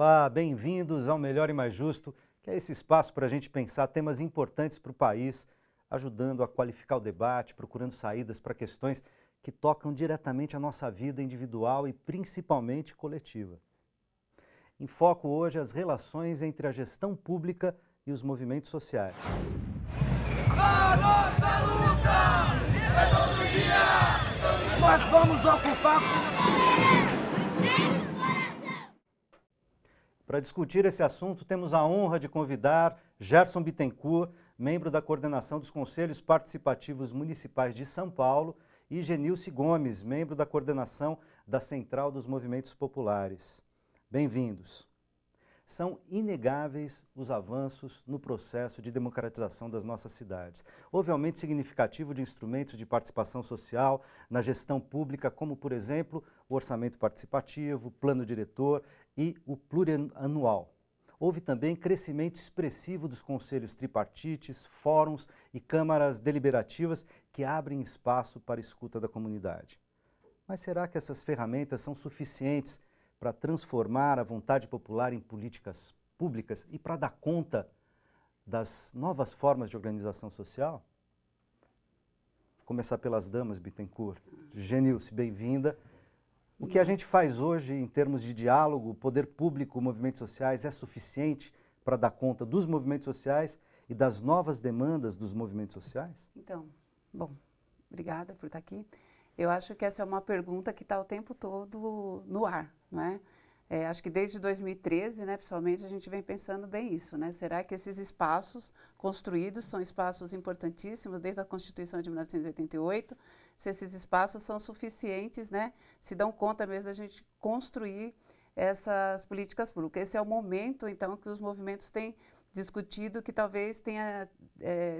Olá, bem-vindos ao Melhor e Mais Justo, que é esse espaço para a gente pensar temas importantes para o país, ajudando a qualificar o debate, procurando saídas para questões que tocam diretamente a nossa vida individual e principalmente coletiva. Em foco hoje as relações entre a gestão pública e os movimentos sociais. A nossa luta é todo dia! Nós vamos ocupar... Para discutir esse assunto, temos a honra de convidar Gerson Bittencourt, membro da coordenação dos Conselhos Participativos Municipais de São Paulo, e Genilce Gomes, membro da coordenação da Central dos Movimentos Populares. Bem-vindos. São inegáveis os avanços no processo de democratização das nossas cidades. Houve aumento significativo de instrumentos de participação social na gestão pública, como, por exemplo, o orçamento participativo, o plano diretor e o plurianual. Houve também crescimento expressivo dos conselhos tripartites, fóruns e câmaras deliberativas que abrem espaço para a escuta da comunidade. Mas será que essas ferramentas são suficientes para transformar a vontade popular em políticas públicas e para dar conta das novas formas de organização social? Vou começar pelas damas, Bittencourt. Genilce, bem-vinda. O que a gente faz hoje em termos de diálogo, poder público, movimentos sociais, é suficiente para dar conta dos movimentos sociais e das novas demandas dos movimentos sociais? Então, bom, obrigada por estar aqui. Eu acho que essa é uma pergunta que está o tempo todo no ar, não é? Acho que desde 2013, né, pessoalmente, a gente vem pensando bem isso, né? Será que esses espaços construídos são espaços importantíssimos desde a Constituição de 1988? Se esses espaços são suficientes, né? Se dão conta mesmo da gente construir essas políticas públicas. Esse é o momento, então, que os movimentos têm discutido, que talvez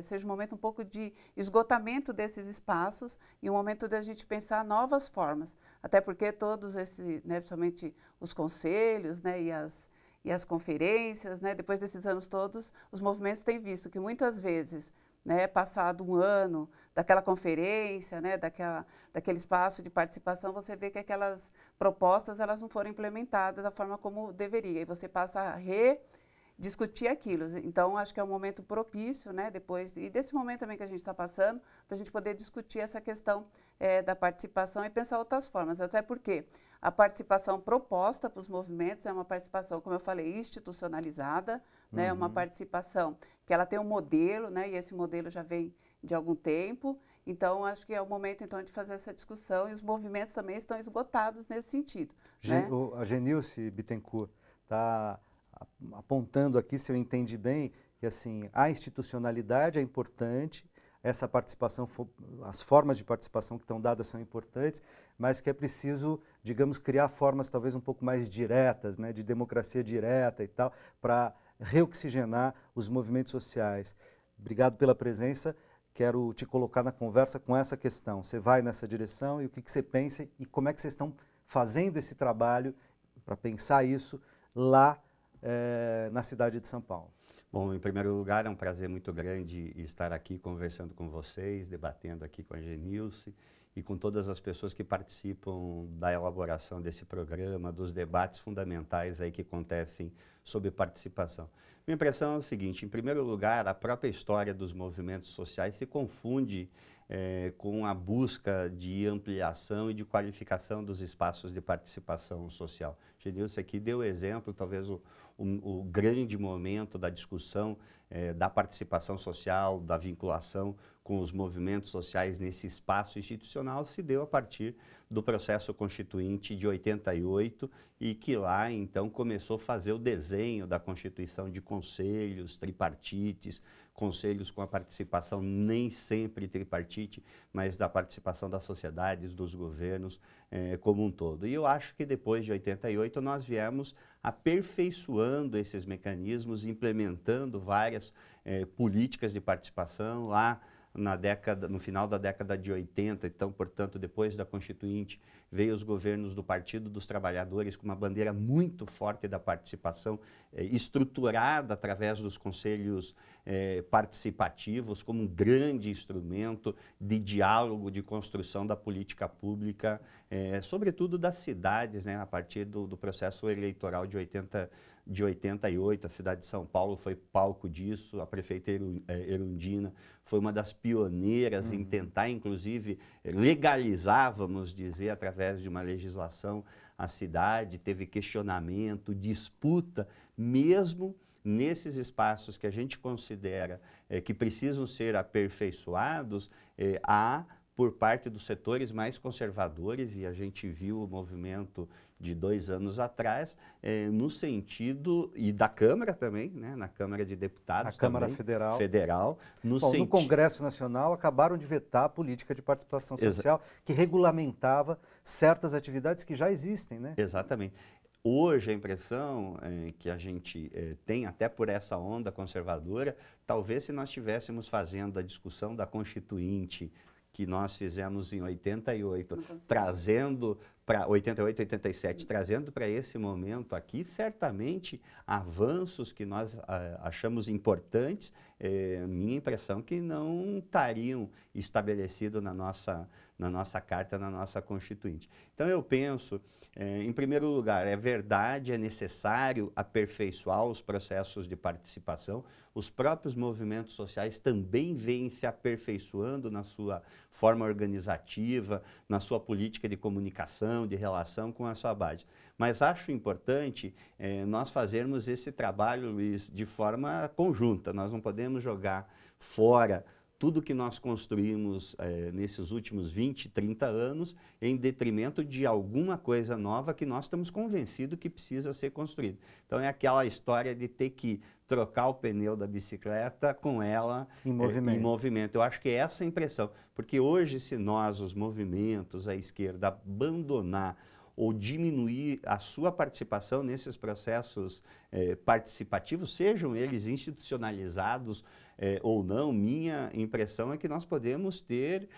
seja um momento um pouco de esgotamento desses espaços e um momento da gente pensar novas formas. Até porque todos esses, né, principalmente os conselhos, né, e as conferências, né, depois desses anos todos, os movimentos têm visto que muitas vezes, né, passado um ano daquela conferência, né, daquele espaço de participação, você vê que aquelas propostas elas não foram implementadas da forma como deveria. E você passa a discutir aquilo. Então, acho que é um momento propício, né, depois, e desse momento também que a gente está passando, para a gente poder discutir essa questão da participação e pensar outras formas, até porque a participação proposta para os movimentos é uma participação, como eu falei, institucionalizada, né, uma participação que ela tem um modelo, né, e esse modelo já vem de algum tempo. Então, acho que é o momento, então, de fazer essa discussão, e os movimentos também estão esgotados nesse sentido. Né? A Genilce Bittencourt está apontando aqui, se eu entendi bem, que assim, a institucionalidade é importante, essa participação, as formas de participação que estão dadas são importantes, mas que é preciso, digamos, criar formas talvez um pouco mais diretas, né, de democracia direta e tal, para reoxigenar os movimentos sociais. Obrigado pela presença, quero te colocar na conversa com essa questão. Você vai nessa direção e o que você pensa e como é que vocês estão fazendo esse trabalho para pensar isso lá na cidade de São Paulo? Bom, em primeiro lugar, é um prazer muito grande estar aqui conversando com vocês, debatendo aqui com a Genilce e com todas as pessoas que participam da elaboração desse programa, dos debates fundamentais aí que acontecem sobre participação. Minha impressão é o seguinte: em primeiro lugar, a própria história dos movimentos sociais se confunde com a busca de ampliação e de qualificação dos espaços de participação social. Genilce aqui deu exemplo, talvez o grande momento da discussão da participação social, da vinculação com os movimentos sociais nesse espaço institucional se deu a partir do processo constituinte de 88 e que lá então começou a fazer o desenho da constituição de conselhos, tripartites, conselhos com a participação nem sempre tripartite, mas da participação das sociedades, dos governos como um todo. E eu acho que depois de 88 nós viemos aperfeiçoando esses mecanismos, implementando várias políticas de participação lá no final da década de 80, então, portanto, depois da Constituinte, veio os governos do Partido dos Trabalhadores com uma bandeira muito forte da participação, estruturada através dos conselhos participativos como um grande instrumento de diálogo, de construção da política pública, sobretudo das cidades, né, a partir do processo eleitoral de 88, a cidade de São Paulo foi palco disso, a prefeita Erundina foi uma das pioneiras em tentar, inclusive, legalizar, vamos dizer, através de uma legislação, a cidade, teve questionamento, disputa, mesmo nesses espaços que a gente considera que precisam ser aperfeiçoados, por parte dos setores mais conservadores, e a gente viu o movimento de 2 anos atrás, no sentido, e da Câmara também, né, na Câmara de Deputados. A Câmara Federal. No Congresso Nacional acabaram de vetar a política de participação social que regulamentava certas atividades que já existem, né? Exatamente. Hoje a impressão que a gente tem, até por essa onda conservadora, talvez se nós estivéssemos fazendo a discussão da Constituinte, que nós fizemos em 88, trazendo para 88, 87, trazendo para esse momento aqui, certamente avanços que nós achamos importantes, minha impressão que não estariam estabelecidos na nossa Carta, na nossa Constituinte. Então eu penso, em primeiro lugar, é verdade, é necessário aperfeiçoar os processos de participação. Os próprios movimentos sociais também vêm se aperfeiçoando na sua forma organizativa, na sua política de comunicação, de relação com a sua base. Mas acho importante nós fazermos esse trabalho, Luiz, de forma conjunta. Nós não podemos jogar fora tudo que nós construímos nesses últimos 20, 30 anos em detrimento de alguma coisa nova que nós estamos convencidos que precisa ser construída. Então é aquela história de ter que trocar o pneu da bicicleta com ela em movimento. Eu acho que é essa a impressão, porque hoje se nós, os movimentos, a esquerda, abandonar ou diminuir a sua participação nesses processos participativos, sejam eles institucionalizados ou não, minha impressão é que nós podemos ter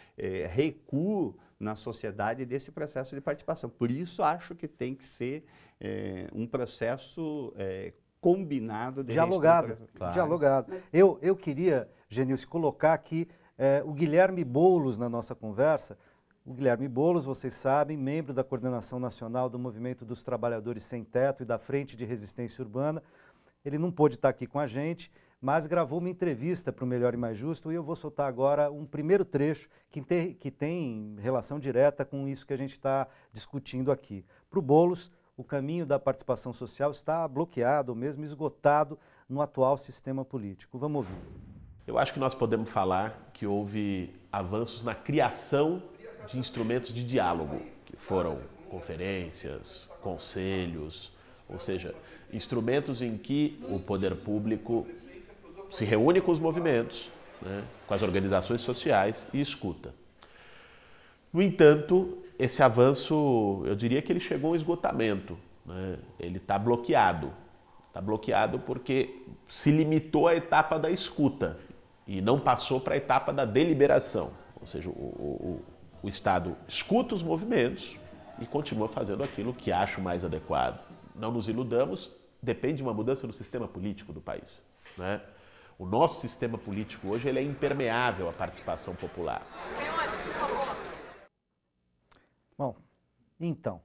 recuo na sociedade desse processo de participação. Por isso, acho que tem que ser um processo combinado. Dialogado. Claro. Dialogado. Eu queria, Genilce, colocar aqui o Guilherme Boulos na nossa conversa. O Guilherme Boulos, vocês sabem, membro da Coordenação Nacional do Movimento dos Trabalhadores Sem Teto e da Frente de Resistência Urbana. Ele não pôde estar aqui com a gente, mas gravou uma entrevista para o Melhor e Mais Justo, e eu vou soltar agora um primeiro trecho que tem relação direta com isso que a gente está discutindo aqui. Para o Boulos, o caminho da participação social está bloqueado, ou mesmo esgotado, no atual sistema político. Vamos ouvir. Eu acho que nós podemos falar que houve avanços na criação de instrumentos de diálogo, que foram conferências, conselhos, ou seja, instrumentos em que o poder público se reúne com os movimentos, né, com as organizações sociais e escuta. No entanto, esse avanço, eu diria que ele chegou ao esgotamento, né? Ele está bloqueado. Está bloqueado porque se limitou à etapa da escuta e não passou para a etapa da deliberação. Ou seja, o Estado escuta os movimentos e continua fazendo aquilo que acha mais adequado. Não nos iludamos, depende de uma mudança no sistema político do país, né? O nosso sistema político hoje ele é impermeável à participação popular. Senhores, por favor. Bom, então,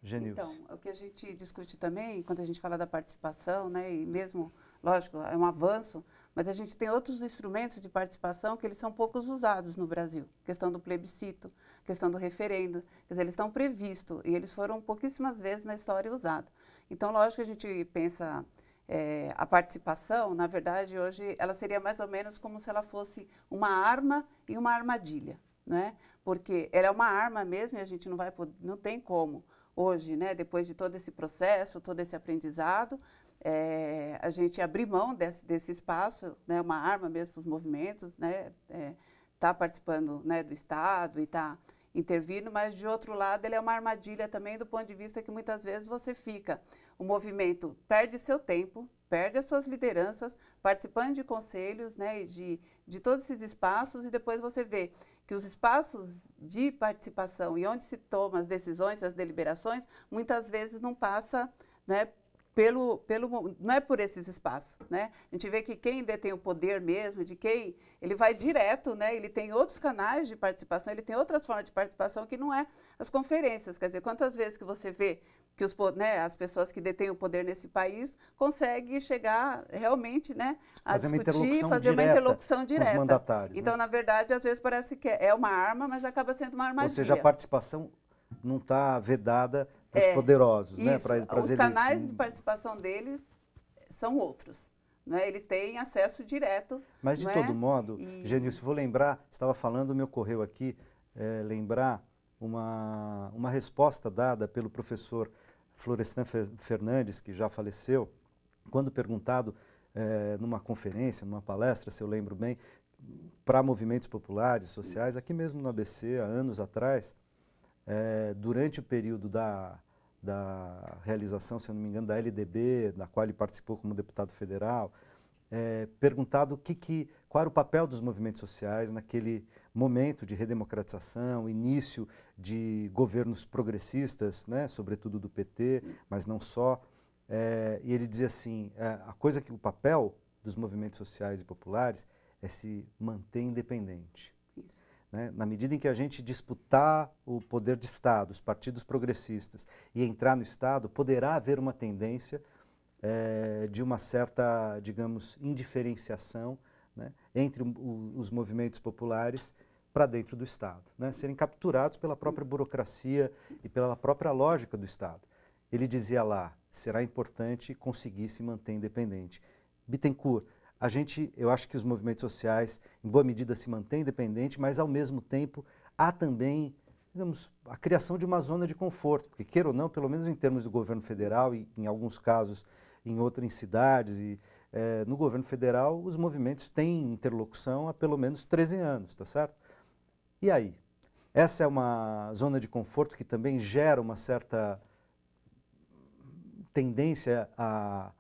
Genilce. Então, o que a gente discute também, quando a gente fala da participação, né, e mesmo, lógico, é um avanço, mas a gente tem outros instrumentos de participação que eles são poucos usados no Brasil. Questão do plebiscito, questão do referendo, quer dizer, eles estão previstos e eles foram pouquíssimas vezes na história usados. Então, lógico que a gente pensa a participação, na verdade, hoje, ela seria mais ou menos como se ela fosse uma arma e uma armadilha, né? Porque ela é uma arma mesmo e a gente não tem como hoje, né, depois de todo esse processo, todo esse aprendizado, a gente abrir mão desse espaço, né, uma arma mesmo para os movimentos, né, tá participando, né, do Estado e intervindo, mas de outro lado ele é uma armadilha também do ponto de vista que muitas vezes você fica, o movimento perde seu tempo, perde as suas lideranças, participando de conselhos, né, e de todos esses espaços, e depois você vê que os espaços de participação e onde se tomam as decisões, as deliberações, muitas vezes não passa, né, não é por esses espaços, né? A gente vê que quem detém o poder mesmo, de quem ele vai direto, né? Ele tem outros canais de participação, ele tem outras formas de participação que não é as conferências. Quer dizer, quantas vezes que você vê que as pessoas que detêm o poder nesse país conseguem chegar realmente, né, a discutir, fazer uma interlocução direta. Com os mandatários, então, né? Na verdade, às vezes parece que é uma arma, mas acaba sendo uma armadilha. Ou seja, a participação não está vedada para os poderosos, né? Os canais de participação deles são outros, né? Eles têm acesso direto. Mas, de todo modo, Genilce, vou lembrar, você estava falando, me ocorreu aqui, lembrar uma resposta dada pelo professor Florestan Fernandes, que já faleceu, quando perguntado numa conferência, numa palestra, se eu lembro bem, para movimentos populares, sociais, aqui mesmo no ABC, há anos atrás, durante o período da realização, se eu não me engano, da LDB, da qual ele participou como deputado federal, perguntado qual era o papel dos movimentos sociais naquele momento de redemocratização, início de governos progressistas, né, sobretudo do PT, mas não só. E ele dizia assim, o papel dos movimentos sociais e populares é se manter independente. Isso. Né? Na medida em que a gente disputar o poder de Estado, os partidos progressistas, e entrar no Estado, poderá haver uma tendência de uma certa, digamos, indiferenciação, né, entre os movimentos populares para dentro do Estado, né, serem capturados pela própria burocracia e pela própria lógica do Estado. Ele dizia lá, será importante conseguir se manter independente. Bittencourt, eu acho que os movimentos sociais, em boa medida, se mantêm independentes, mas, ao mesmo tempo, há também, digamos, a criação de uma zona de conforto, porque, queira ou não, pelo menos em termos do governo federal e, em alguns casos, em cidades, no governo federal, os movimentos têm interlocução há pelo menos 13 anos, tá certo? E aí? Essa é uma zona de conforto que também gera uma certa tendência à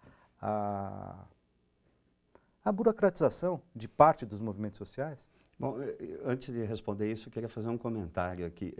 burocratização de parte dos movimentos sociais? Bom, antes de responder isso, eu queria fazer um comentário aqui.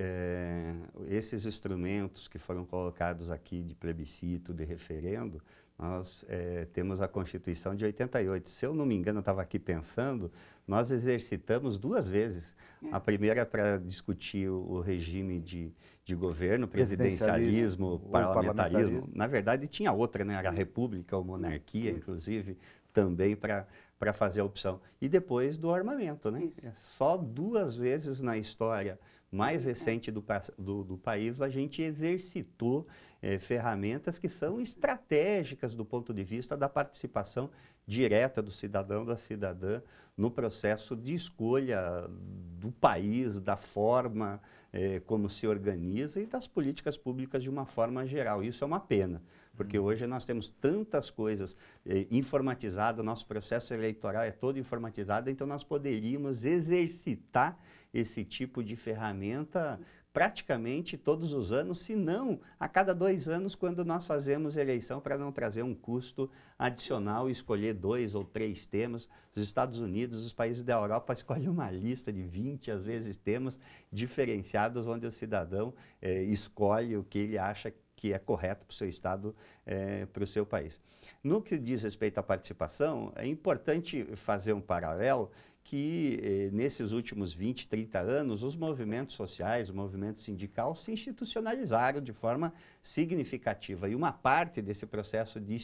Esses instrumentos que foram colocados aqui de plebiscito, de referendo, nós temos a Constituição de 88. Se eu não me engano, eu estava aqui pensando, nós exercitamos 2 vezes. A primeira para discutir o regime de governo, presidencialismo, parlamentarismo. Na verdade, tinha outra, né? Era a república ou monarquia, inclusive, também para fazer a opção. E depois do armamento, né? Só 2 vezes na história mais recente do país a gente exercitou ferramentas que são estratégicas do ponto de vista da participação direta do cidadão, da cidadã, no processo de escolha do país, da forma como se organiza e das políticas públicas de uma forma geral. Isso é uma pena, porque hoje nós temos tantas coisas informatizadas, nosso processo eleitoral é todo informatizado, então nós poderíamos exercitar esse tipo de ferramenta praticamente todos os anos, se não a cada 2 anos, quando nós fazemos eleição, para não trazer um custo adicional e escolher 2 ou 3 temas. Os Estados Unidos, os países da Europa escolhem uma lista de 20, às vezes, temas diferenciados, onde o cidadão escolhe o que ele acha que é correto para o seu Estado, para o seu país. No que diz respeito à participação, é importante fazer um paralelo que nesses últimos 20, 30 anos, os movimentos sociais, o movimento sindical se institucionalizaram de forma significativa. E uma parte desse processo de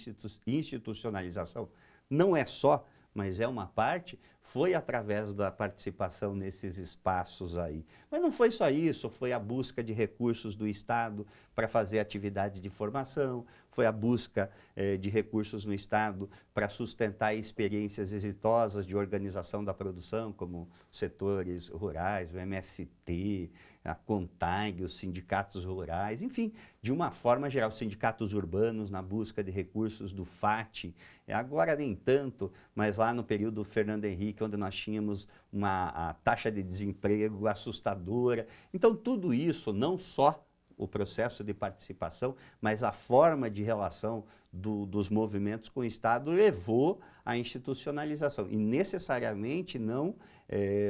institucionalização, não é só, mas é uma parte, foi através da participação nesses espaços aí. Mas não foi só isso, foi a busca de recursos do Estado para fazer atividades de formação, foi a busca de recursos no Estado para sustentar experiências exitosas de organização da produção, como setores rurais, o MST, a CONTAG, os sindicatos rurais, enfim, de uma forma geral, sindicatos urbanos na busca de recursos do FAT, agora nem tanto, mas lá no período Fernando Henrique, Moçambique, onde nós tínhamos a taxa de desemprego assustadora. Então, tudo isso, não só o processo de participação, mas a forma de relação dos movimentos com o Estado levou à institucionalização. E necessariamente não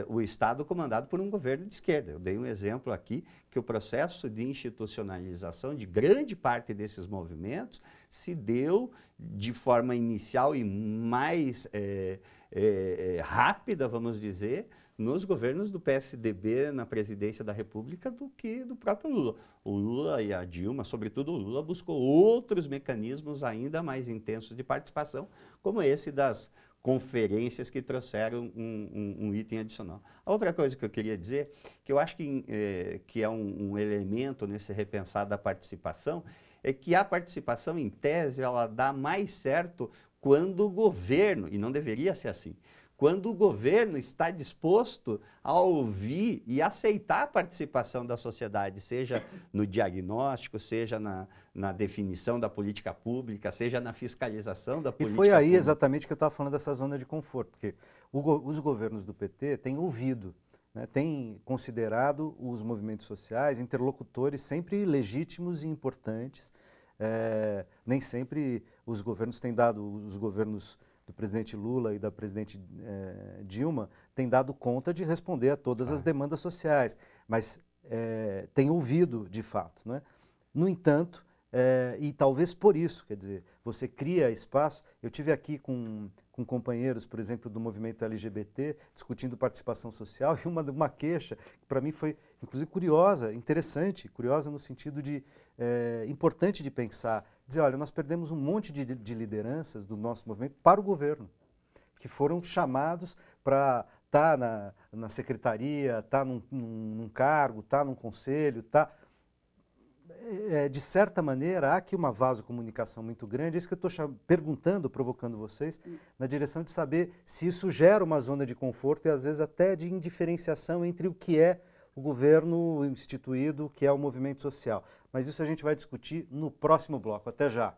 o Estado comandado por um governo de esquerda. Eu dei um exemplo aqui que o processo de institucionalização de grande parte desses movimentos se deu de forma inicial e mais rápida, vamos dizer, nos governos do PSDB na presidência da República do que do próprio Lula. O Lula e a Dilma, sobretudo o Lula, buscou outros mecanismos ainda mais intensos de participação, como esse das conferências que trouxeram um item adicional. A outra coisa que eu queria dizer, que eu acho que é um elemento nesse repensar da participação, é que a participação, em tese, ela dá mais certo quando o governo, e não deveria ser assim, quando o governo está disposto a ouvir e aceitar a participação da sociedade, seja no diagnóstico, seja na definição da política pública, seja na fiscalização da política pública. E foi aí exatamente que eu estava falando dessa zona de conforto, porque os governos do PT têm ouvido, né, têm considerado os movimentos sociais interlocutores sempre legítimos e importantes. Nem sempre os governos têm dado, os governos do presidente Lula e da presidente Dilma têm dado conta de responder a todas as demandas sociais, mas têm ouvido de fato, né? No entanto, e talvez por isso, quer dizer, você cria espaço. Eu tive aqui com companheiros, por exemplo, do movimento LGBT, discutindo participação social, e uma queixa que para mim foi, inclusive, curiosa, interessante, curiosa no sentido de importante de pensar, dizer, olha, nós perdemos um monte de lideranças do nosso movimento para o governo, que foram chamados para estar na secretaria, estar num cargo, estar num conselho, de certa maneira, há aqui uma vasocomunicação muito grande. É isso que eu estou perguntando, provocando vocês, na direção de saber se isso gera uma zona de conforto e, às vezes, até de indiferenciação entre o que é o governo instituído, o que é o movimento social. Mas isso a gente vai discutir no próximo bloco. Até já!